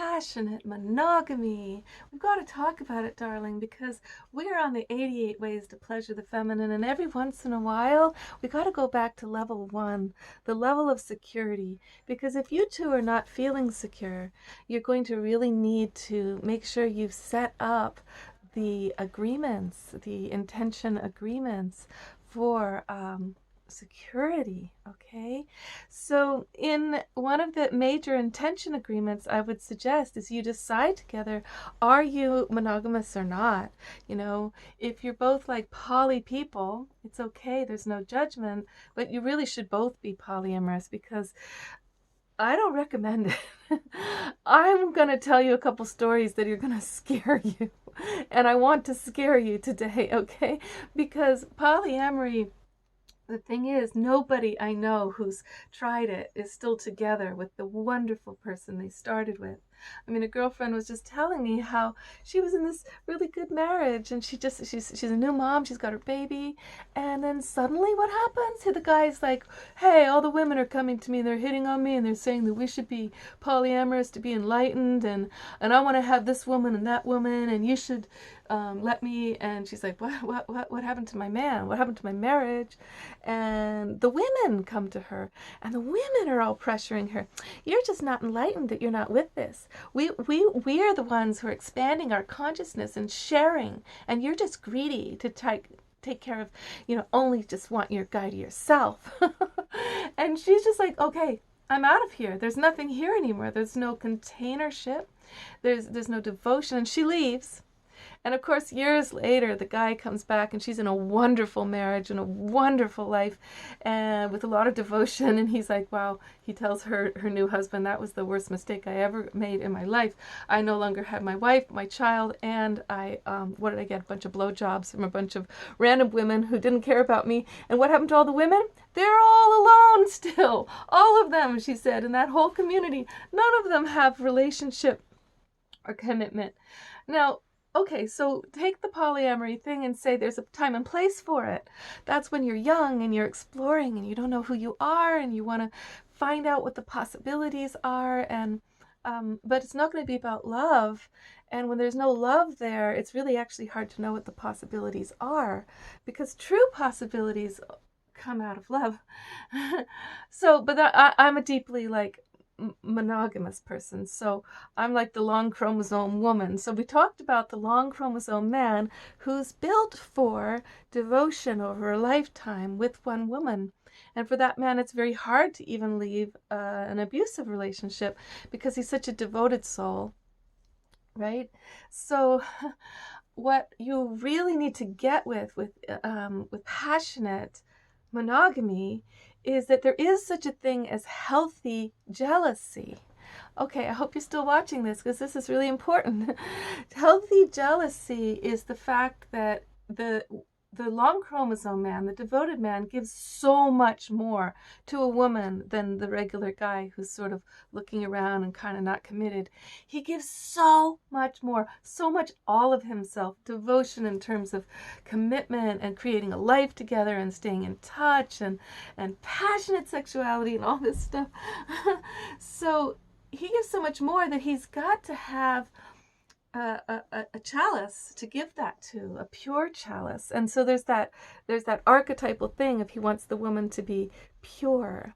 passionate monogamy. We've got to talk about it, darling, because we're on the 88 ways to pleasure the feminine, and every once in a while, we got to go back to level one, the level of security. Because if you two are not feeling secure, you're going to really need to make sure you've set up the agreements, the intention agreements for security. Okay, so in one of the major intention agreements, I would suggest is you decide together, are you monogamous or not? You know, if you're both like poly people, it's okay, there's no judgment, but you really should both be polyamorous, because I don't recommend it. I'm going to tell you a couple stories that are going to scare you. And I want to scare you today, okay? Because polyamory, the thing is, nobody I know who's tried it is still together with the wonderful person they started with. I mean, a girlfriend was just telling me how she was in this really good marriage, and she's a new mom, she's got her baby, and then suddenly what happens? The guy's like, hey, all the women are coming to me, they're hitting on me, and they're saying that we should be polyamorous to be enlightened, and I want to have this woman and that woman, and you should let me. And she's like, what happened to my man? What happened to my marriage? And the women come to her, and the women are all pressuring her. You're just not enlightened that you're not with this. We are the ones who are expanding our consciousness and sharing, and you're just greedy to take care of, only just want your guy to yourself. And she's just like, okay, I'm out of here. There's nothing here anymore. There's no containership. There's no devotion. And she leaves. And of course, years later, the guy comes back, and she's in a wonderful marriage and a wonderful life, and with a lot of devotion. And he's like, wow, he tells her new husband, that was the worst mistake I ever made in my life. I no longer had my wife, my child, and what did I get? A bunch of blowjobs from a bunch of random women who didn't care about me. And what happened to all the women? They're all alone still. All of them, she said, in that whole community. None of them have relationship or commitment. Now, okay, so take the polyamory thing and say there's a time and place for it. That's when you're young and you're exploring and you don't know who you are and you want to find out what the possibilities are. And but it's not going to be about love. And when there's no love there, it's really actually hard to know what the possibilities are, because true possibilities come out of love. So, but I'm a deeply monogamous person, so I'm like the long chromosome woman. So we talked about the long chromosome man who's built for devotion over a lifetime with one woman. And for that man, it's very hard to even leave an abusive relationship, because he's such a devoted soul, right? So what you really need to get with passionate monogamy is that there is such a thing as healthy jealousy. Okay, I hope you're still watching this, because this is really important. Healthy jealousy is the fact that the long chromosome man, the devoted man, gives so much more to a woman than the regular guy who's sort of looking around and kind of not committed. He gives so much more, so much all of himself, devotion in terms of commitment and creating a life together and staying in touch and passionate sexuality and all this stuff. So he gives so much more that he's got to have a chalice to give that to, a pure chalice. And so there's that archetypal thing if he wants the woman to be pure.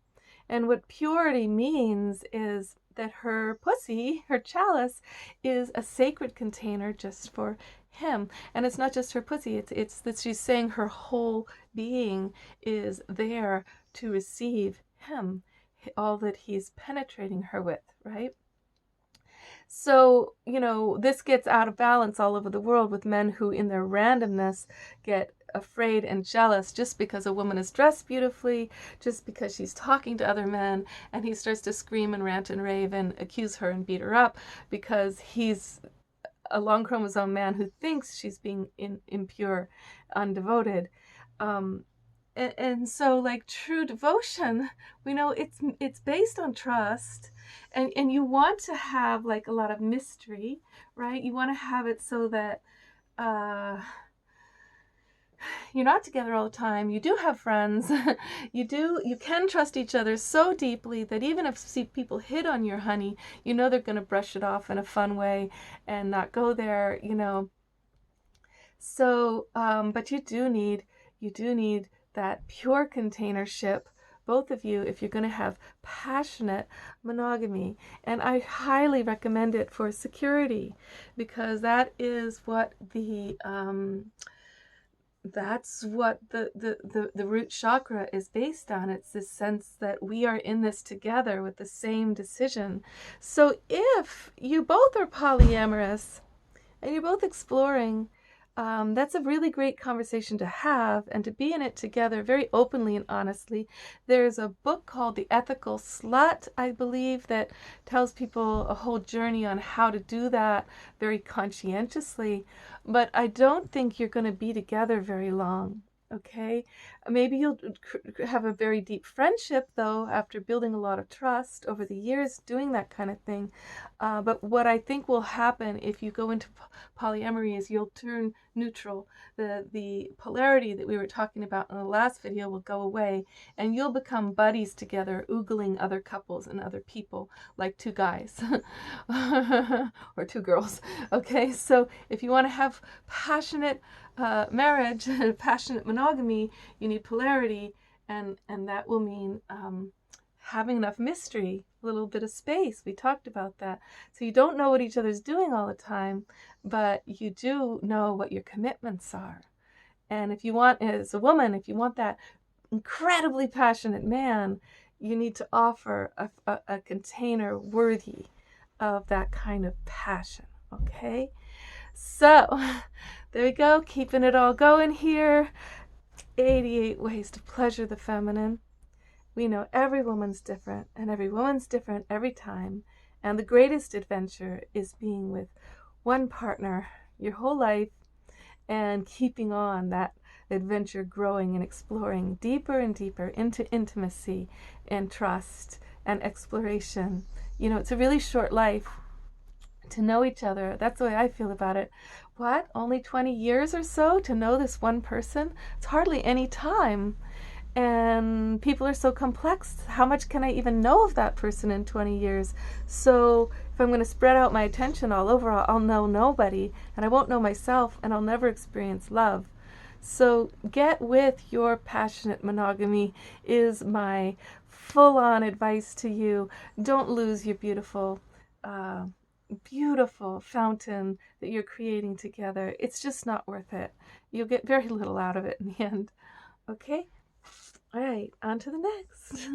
And what purity means is that her pussy, her chalice, is a sacred container just for him. And it's not just her pussy, it's that she's saying her whole being is there to receive him, all that he's penetrating her with, right? So, this gets out of balance all over the world with men who, in their randomness, get afraid and jealous just because a woman is dressed beautifully, just because she's talking to other men, and he starts to scream and rant and rave and accuse her and beat her up because he's a long chromosome man who thinks she's being impure, undevoted. And so, like true devotion, we know it's based on trust, and you want to have like a lot of mystery, right? You want to have it so that you're not together all the time. You do have friends. You can trust each other so deeply that even if people hit on your honey, you know they're going to brush it off in a fun way and not go there, So, but you do need that pure containership, both of you, if you're going to have passionate monogamy. And I highly recommend it for security, because that's what the root chakra is based on. It's this sense that we are in this together with the same decision. So if you both are polyamorous and you're both exploring, that's a really great conversation to have and to be in it together very openly and honestly. There's a book called The Ethical Slut, I believe, that tells people a whole journey on how to do that very conscientiously. But I don't think you're going to be together very long. Okay, maybe you'll have a very deep friendship, though, after building a lot of trust over the years doing that kind of thing. But what I think will happen if you go into polyamory is you'll turn neutral. The polarity that we were talking about in the last video will go away, and you'll become buddies together, oogling other couples and other people, like two guys or two girls. Okay, so if you want to have passionate marriage, passionate monogamy, you need polarity, and that will mean having enough mystery, a little bit of space. We talked about that. So you don't know what each other's doing all the time, but you do know what your commitments are. And if you want, as a woman, if you want that incredibly passionate man, you need to offer a container worthy of that kind of passion. Okay? So, there we go, keeping it all going here. 88 ways to pleasure the feminine. We know every woman's different, and every woman's different every time. And the greatest adventure is being with one partner your whole life and keeping on that adventure, growing and exploring deeper and deeper into intimacy and trust and exploration. It's a really short life to know each other. That's the way I feel about it. What? Only 20 years or so to know this one person? It's hardly any time. And people are so complex. How much can I even know of that person in 20 years? So if I'm going to spread out my attention all over, I'll know nobody, and I won't know myself, and I'll never experience love. So get with your passionate monogamy is my full-on advice to you. Don't lose your beautiful fountain that you're creating together. It's just not worth it. You'll get very little out of it in the end. Okay? All right, on to the next.